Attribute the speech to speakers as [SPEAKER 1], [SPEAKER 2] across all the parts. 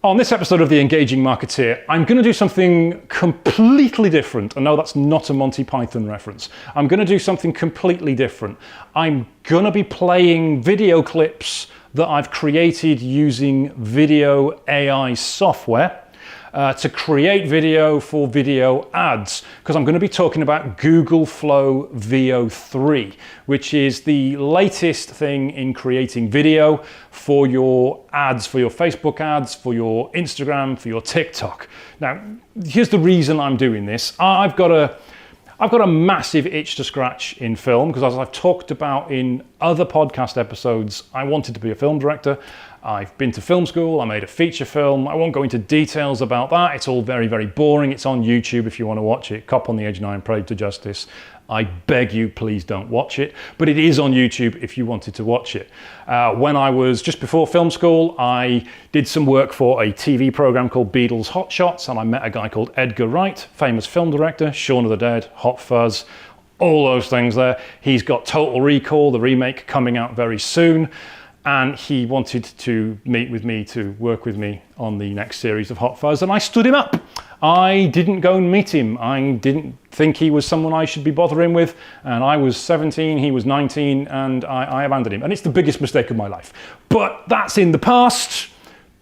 [SPEAKER 1] On this episode of The Engaging Marketeer, I'm going to do something completely different. I know that's not a Monty Python reference. I'm going to do something completely different. I'm going to be playing video clips that I've created using video AI software to create video for video ads, because I'm going to be talking about Google Flow Veo 3, which is the latest thing in creating video for your ads, for your Facebook ads, for your Instagram, for your TikTok. Now, here's the reason I'm doing this. I've got a massive itch to scratch in film, because as I've talked about in other podcast episodes, I wanted to be a film director. I've been to film school, I made a feature film. I won't go into details about that. It's all very, very boring. It's on YouTube if you want to watch it. Cop on the Edge 9, Parade to Justice. I beg you, please don't watch it. But it is on YouTube if you wanted to watch it. When I was just before film school, I did some work for a TV program called Beatles Hot Shots, and I met a guy called Edgar Wright, famous film director, Shaun of the Dead, Hot Fuzz, all those things there. He's got Total Recall, the remake, coming out very soon. And he wanted to meet with me to work with me on the next series of Hot Fuzz, and I stood him up. I didn't go and meet him. I didn't think he was someone I should be bothering with, and I was 17, he was 19, and I abandoned him. And it's the biggest mistake of my life. But that's in the past.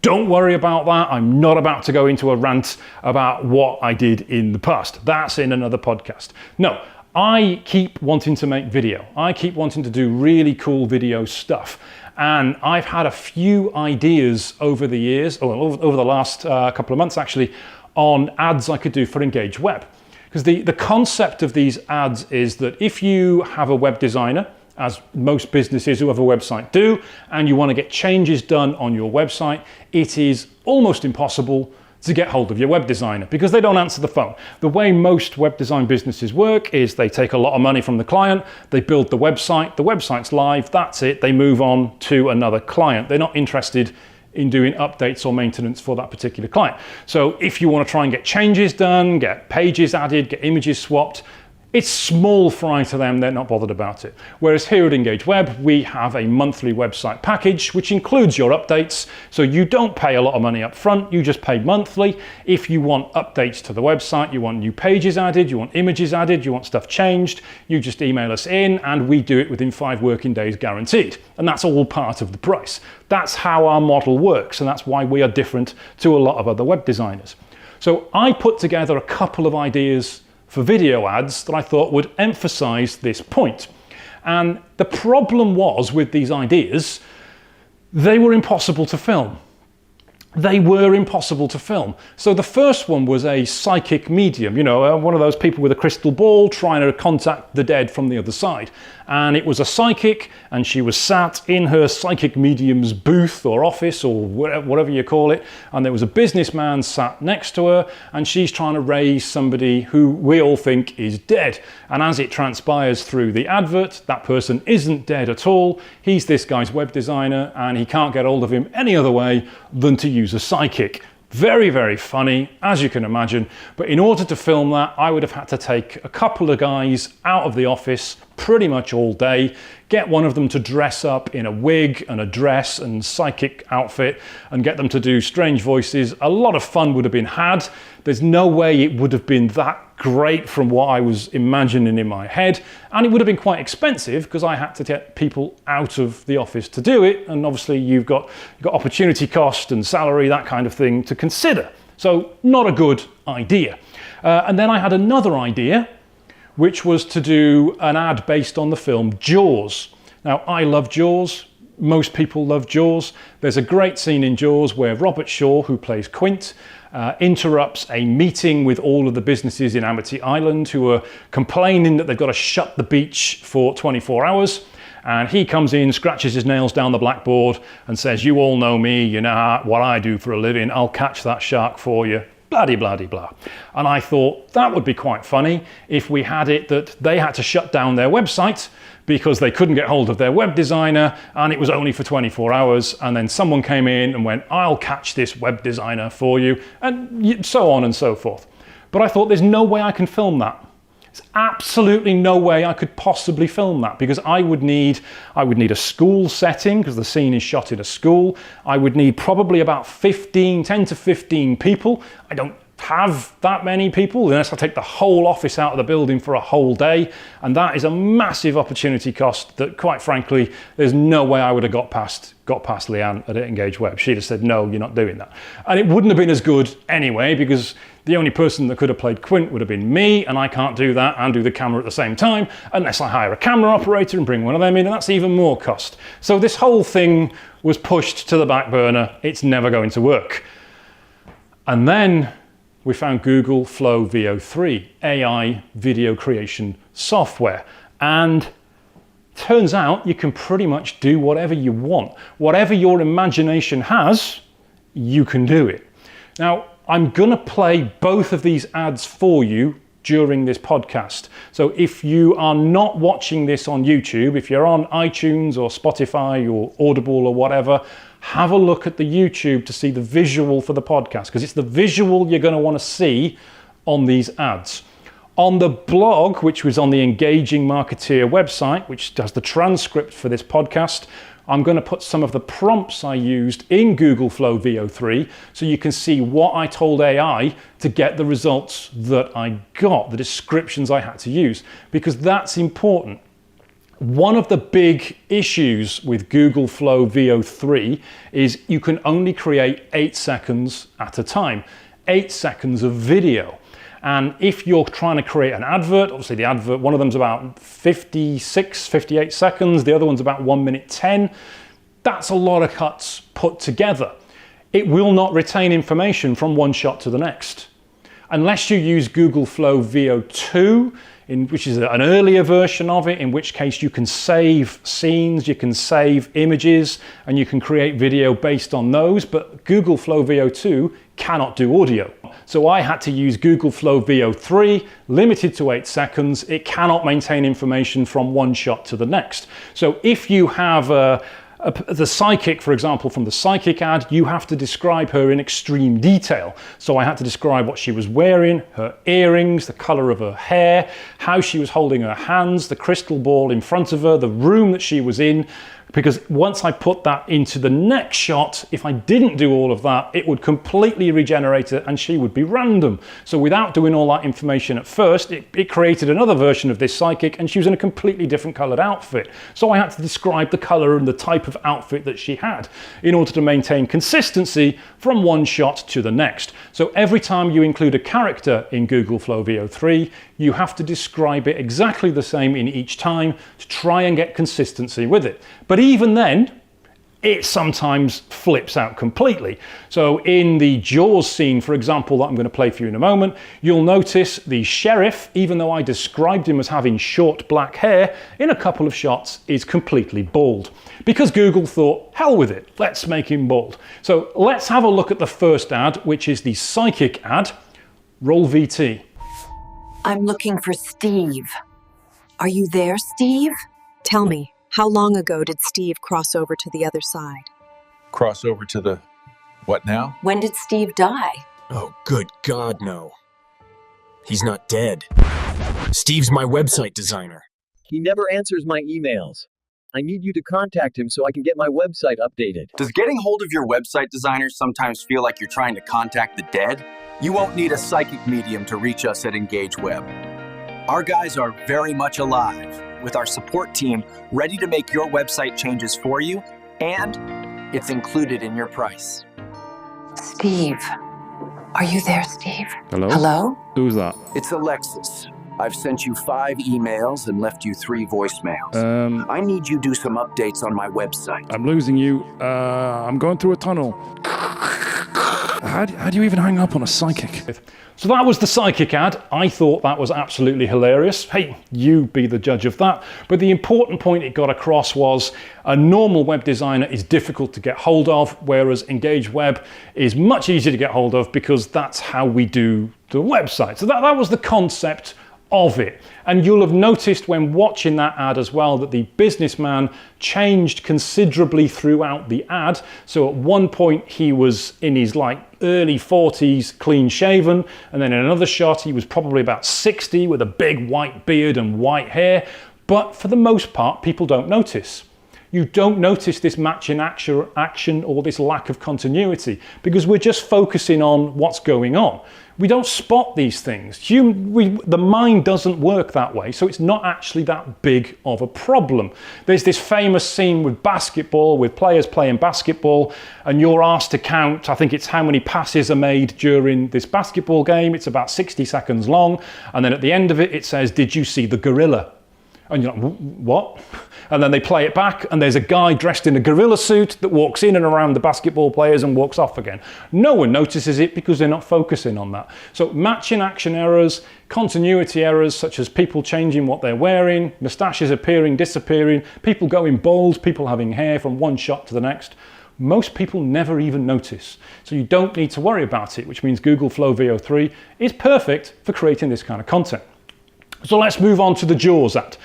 [SPEAKER 1] Don't worry about that. I'm not about to go into a rant about what I did in the past. That's in another podcast. No, I keep wanting to make video. I keep wanting to do really cool video stuff. And I've had a few ideas over the years, or over the last couple of months actually, on ads I could do for Engage Web. Because the concept of these ads is that if you have a web designer, as most businesses who have a website do, and you want to get changes done on your website, it is almost impossible to get hold of your web designer because they don't answer the phone. The way most web design businesses work is they take a lot of money from the client, they build the website's live, that's it, they move on to another client. They're not interested in doing updates or maintenance for that particular client. So if you want to try and get changes done, get pages added, get images swapped, it's small fry to them, they're not bothered about it. Whereas here at Engage Web, we have a monthly website package, which includes your updates. So you don't pay a lot of money up front, you just pay monthly. If you want updates to the website, you want new pages added, you want images added, you want stuff changed, you just email us in and we do it within 5 working days guaranteed. And that's all part of the price. That's how our model works, and that's why we are different to a lot of other web designers. So I put together a couple of ideas for video ads that I thought would emphasize this point. And the problem was with these ideas, they were impossible to film. They were impossible to film. So the first one was a psychic medium, you know, one of those people with a crystal ball trying to contact the dead from the other side. And it was a psychic, and she was sat in her psychic medium's booth or office or whatever you call it. And there was a businessman sat next to her, and she's trying to raise somebody who we all think is dead. And as it transpires through the advert, that person isn't dead at all. He's this guy's web designer, and he can't get hold of him any other way than to use a psychic. Very, very funny, as you can imagine. But in order to film that, I would have had to take a couple of guys out of the office pretty much all day, get one of them to dress up in a wig and a dress and psychic outfit and get them to do strange voices. A lot of fun would have been had. There's no way it would have been that great from what I was imagining in my head, and it would have been quite expensive because I had to get people out of the office to do it, and obviously you've got opportunity cost and salary, that kind of thing to consider. So not a good idea. And then I had another idea, which was to do an ad based on the film Jaws. Now, I love Jaws. Most people love Jaws. There's a great scene in Jaws where Robert Shaw, who plays Quint, interrupts a meeting with all of the businesses in Amity Island who are complaining that they've got to shut the beach for 24 hours. And he comes in, scratches his nails down the blackboard and says, "You all know me, you know what I do for a living, I'll catch that shark for you." Blah-de-blah-de-blah. And I thought that would be quite funny if we had it that they had to shut down their website because they couldn't get hold of their web designer and it was only for 24 hours. And then someone came in and went, "I'll catch this web designer for you," and so on and so forth. But I thought there's no way I can film that. There's absolutely no way I could possibly film that, because I would need a school setting, because the scene is shot in a school. I would need probably about 10 to 15 people. I don't have that many people unless I take the whole office out of the building for a whole day, and that is a massive opportunity cost that, quite frankly, there's no way I would have got past Leanne at Engage Web. She'd have said, no, you're not doing that. And it wouldn't have been as good anyway, because the only person that could have played Quint would have been me, and I can't do that and do the camera at the same time unless I hire a camera operator and bring one of them in, and that's even more cost. So this whole thing was pushed to the back burner. It's never going to work. And then we found Google Flow Veo 3, AI video creation software. And turns out you can pretty much do whatever you want. Whatever your imagination has, you can do it. Now, I'm gonna play both of these ads for you during this podcast. So if you are not watching this on YouTube, if you're on iTunes or Spotify or Audible or whatever, have a look at the YouTube to see the visual for the podcast, because it's the visual you're going to want to see on these ads. On the blog, which was on the Engaging Marketeer website, which does the transcript for this podcast, I'm going to put some of the prompts I used in Google Flow Veo 3 so you can see what I told AI to get the results that I got, the descriptions I had to use, because that's important. One of the big issues with Google Flow Veo 3 is you can only create 8 seconds at a time, 8 seconds of video. And if you're trying to create an advert, obviously the advert, one of them's about 56, 58 seconds, the other one's about 1 minute 10. That's a lot of cuts put together. It will not retain information from one shot to the next. Unless you use Google Flow Veo 2, which is an earlier version of it, in which case you can save scenes, you can save images, and you can create video based on those, but Google Flow Veo 2 cannot do audio. So I had to use Google Flow Veo 3, limited to 8 seconds. It cannot maintain information from one shot to the next. So if you have the Psychic, for example, from the Psychic ad, you have to describe her in extreme detail. So I had to describe what she was wearing, her earrings, the color of her hair, how she was holding her hands, the crystal ball in front of her, the room that she was in. Because once I put that into the next shot, if I didn't do all of that, it would completely regenerate it and she would be random. So without doing all that information at first, it created another version of this Psychic, and she was in a completely different colored outfit. So I had to describe the color and the type of outfit that she had in order to maintain consistency from one shot to the next. So every time you include a character in Google Flow Veo 3, you have to describe it exactly the same in each time to try and get consistency with it. But even then, it sometimes flips out completely. So in the Jaws scene, for example, that I'm going to play for you in a moment, you'll notice the sheriff, even though I described him as having short black hair, in a couple of shots is completely bald. Because Google thought, hell with it, let's make him bald. So let's have a look at the first ad, which is the Psychic ad. Roll VT.
[SPEAKER 2] I'm looking for Steve. Are you there, Steve?
[SPEAKER 3] Tell me, how long ago did Steve cross over to the other side?
[SPEAKER 4] Cross over to the what now?
[SPEAKER 2] When did Steve die?
[SPEAKER 5] Oh, good God, no. He's not dead. Steve's my website designer.
[SPEAKER 6] He never answers my emails. I need you to contact him so I can get my website updated.
[SPEAKER 7] Does getting hold of your website designer sometimes feel like you're trying to contact the dead? You won't need a psychic medium to reach us at Engage Web. Our guys are very much alive, with our support team ready to make your website changes for you, and it's included in your price.
[SPEAKER 2] Steve. Are you there, Steve?
[SPEAKER 1] Hello?
[SPEAKER 2] Hello?
[SPEAKER 1] Who's that?
[SPEAKER 7] It's Alexis. I've sent you 5 emails and left you 3 voicemails. I need you to do some updates on my website.
[SPEAKER 1] I'm losing you. I'm going through a tunnel. How do you even hang up on a Psychic? So that was the Psychic ad. I thought that was absolutely hilarious. Hey, you be the judge of that. But the important point it got across was a normal web designer is difficult to get hold of, whereas Engage Web is much easier to get hold of because that's how we do the website. So that was the concept of it. And you'll have noticed when watching that ad as well that the businessman changed considerably throughout the ad. So at one point he was in his like early 40s, clean shaven, and then in another shot he was probably about 60 with a big white beard and white hair. But for the most part, people don't notice. You don't notice this matching action or this lack of continuity because we're just focusing on what's going on. We don't spot these things. The mind doesn't work that way, so it's not actually that big of a problem. There's this famous scene with basketball, with players playing basketball, and you're asked to count, I think it's how many passes are made during this basketball game. It's about 60 seconds long, and then at the end of it, it says, "Did you see the gorilla?" And you're like, what? And then they play it back and there's a guy dressed in a gorilla suit that walks in and around the basketball players and walks off again. No one notices it because they're not focusing on that. So matching action errors, continuity errors such as people changing what they're wearing, moustaches appearing, disappearing, people going bald, people having hair from one shot to the next. Most people never even notice. So you don't need to worry about it, which means Google Flow Veo 3 is perfect for creating this kind of content. So let's move on to the Jaws ad.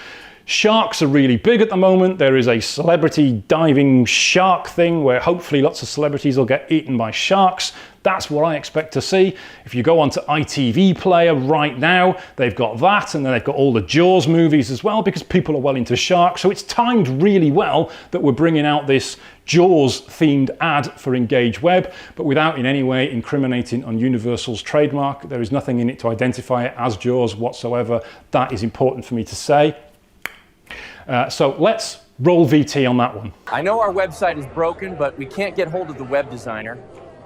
[SPEAKER 1] Sharks are really big at the moment. There is a celebrity diving shark thing where hopefully lots of celebrities will get eaten by sharks. That's what I expect to see. If you go onto ITV Player right now, they've got that, and then they've got all the Jaws movies as well because people are well into sharks. So it's timed really well that we're bringing out this Jaws themed ad for Engage Web, but without in any way incriminating on Universal's trademark. There is nothing in it to identify it as Jaws whatsoever. That is important for me to say. So let's roll VT on that one.
[SPEAKER 6] I know our website is broken, but we can't get hold of the web designer.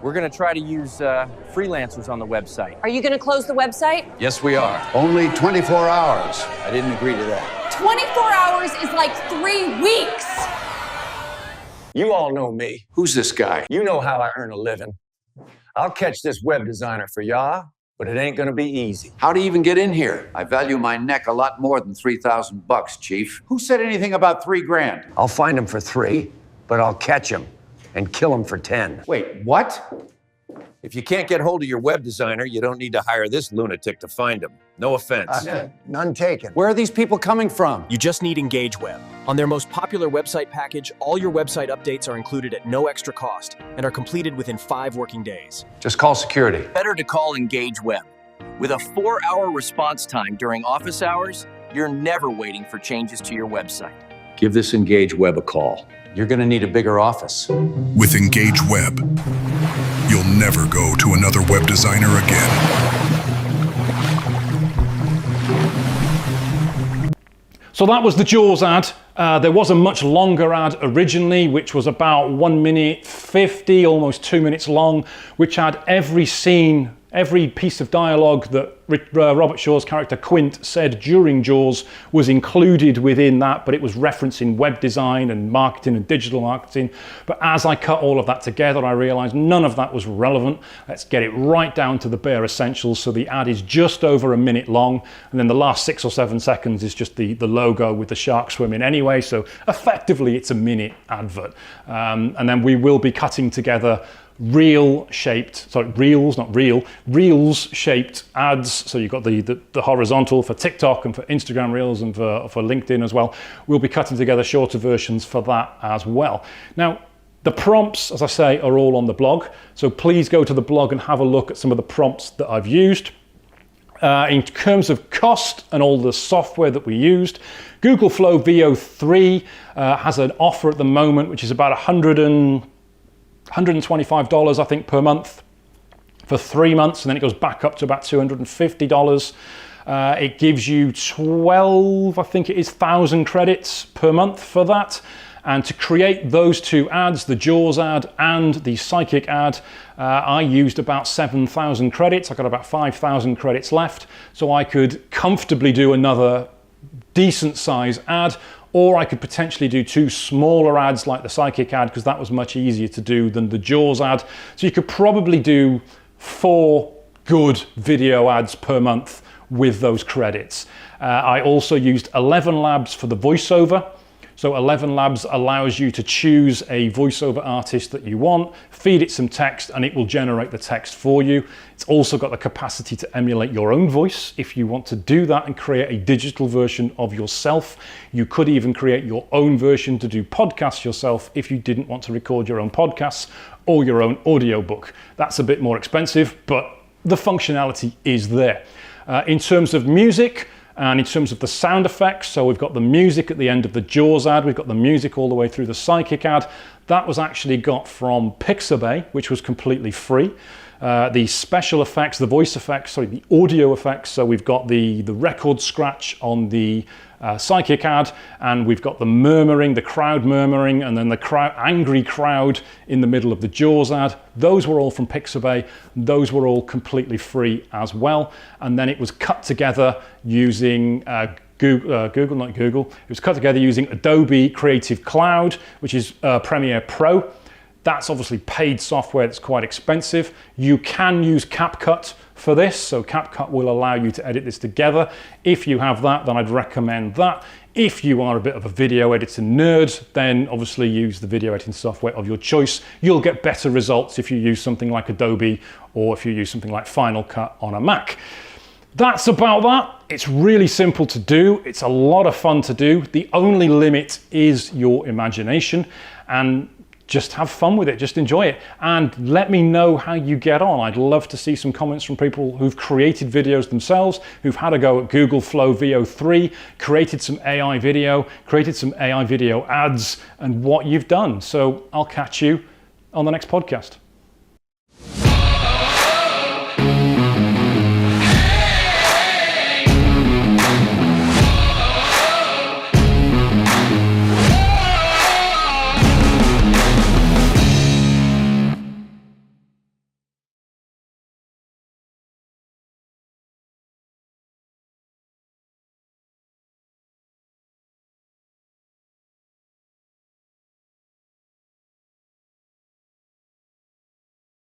[SPEAKER 6] We're going to try to use freelancers on the website.
[SPEAKER 8] Are you going to close the website?
[SPEAKER 9] Yes, we are.
[SPEAKER 10] Only 24 hours.
[SPEAKER 9] I didn't agree to that.
[SPEAKER 8] 24 hours is like 3 weeks.
[SPEAKER 10] You all know me.
[SPEAKER 9] Who's this guy?
[SPEAKER 10] You know how I earn a living. I'll catch this web designer for y'all, but it ain't gonna be easy.
[SPEAKER 9] How do you even get in here? I value my neck a lot more than $3,000, Chief. Who said anything about $3 grand?
[SPEAKER 10] I'll find him for 3, but I'll catch him and kill him for 10.
[SPEAKER 9] Wait, what?
[SPEAKER 11] If you can't get hold of your web designer, you don't need to hire this lunatic to find him. No offense.
[SPEAKER 10] None taken.
[SPEAKER 9] Where are these people coming from?
[SPEAKER 5] You just need Engage Web. On their most popular website package, all your website updates are included at no extra cost and are completed within 5 working days.
[SPEAKER 9] Just call security.
[SPEAKER 7] Better to call Engage Web. With a 4-hour response time during office hours, you're never waiting for changes to your website.
[SPEAKER 9] Give this Engage Web a call. You're going to need a bigger office.
[SPEAKER 12] With Engage Web, you'll never go to another web designer again.
[SPEAKER 1] So that was the Jaws ad. There was a much longer ad originally, which was about 1 minute 50, almost 2 minutes long, which had every scene, every piece of dialogue that Robert Shaw's character Quint said during Jaws was included within that, but it was referencing web design and marketing and digital marketing. But as I cut all of that together, I realized none of that was relevant. Let's get it right down to the bare essentials. So the ad is just over a minute long, and then the last 6 or 7 seconds is just the logo with the shark swimming anyway. So effectively it's a minute advert. And then we will be cutting together reels shaped ads. So you've got the horizontal for TikTok and for Instagram Reels and for LinkedIn as well. We'll be cutting together shorter versions for that as well. Now, the prompts, as I say, are all on the blog. So please go to the blog and have a look at some of the prompts that I've used. In terms of cost and all the software that we used, Google Flow Veo 3 has an offer at the moment, which is about $125, I think, per month for 3 months, and then it goes back up to about $250. It gives you 12, I think it is, 1,000 credits per month for that. And to create those 2 ads, the Jaws ad and the Psychic ad, I used about 7,000 credits. I got about 5,000 credits left, so I could comfortably do another decent size ad, or I could potentially do 2 smaller ads like the Psychic ad, because that was much easier to do than the Jaws ad. So you could probably do 4 good video ads per month with those credits. I also used 11 Labs for the voiceover. So 11 Labs allows you to choose a voiceover artist that you want, feed it some text, and it will generate the text for you. It's also got the capacity to emulate your own voice if you want to do that and create a digital version of yourself. You could even create your own version to do podcasts yourself if you didn't want to record your own podcasts or your own audiobook. That's a bit more expensive, but the functionality is there. In terms of music, and in terms of the sound effects, so we've got the music at the end of the Jaws ad, we've got the music all the way through the Psychic ad. That was actually got from Pixabay, which was completely free. The special effects, the voice effects, sorry, the audio effects, so we've got the record scratch on the Psychic ad, and we've got the murmuring, the crowd murmuring, and then the angry crowd in the middle of the Jaws ad. Those were all from Pixabay. Those were all completely free as well. And then it was cut together using It was cut together using Adobe Creative Cloud, which is Premiere Pro. That's obviously paid software that's quite expensive. You can use CapCut for this, so CapCut will allow you to edit this together. If you have that, then I'd recommend that. If you are a bit of a video editing nerd, then obviously use the video editing software of your choice. You'll get better results if you use something like Adobe or if you use something like Final Cut on a Mac. That's about that. It's really simple to do. It's a lot of fun to do. The only limit is your imagination, and just have fun with it, just enjoy it, and let me know how you get on. I'd love to see some comments from people who've created videos themselves, who've had a go at Google Flow Veo 3, created some AI video, created some AI video ads, and what you've done. So I'll catch you on the next podcast.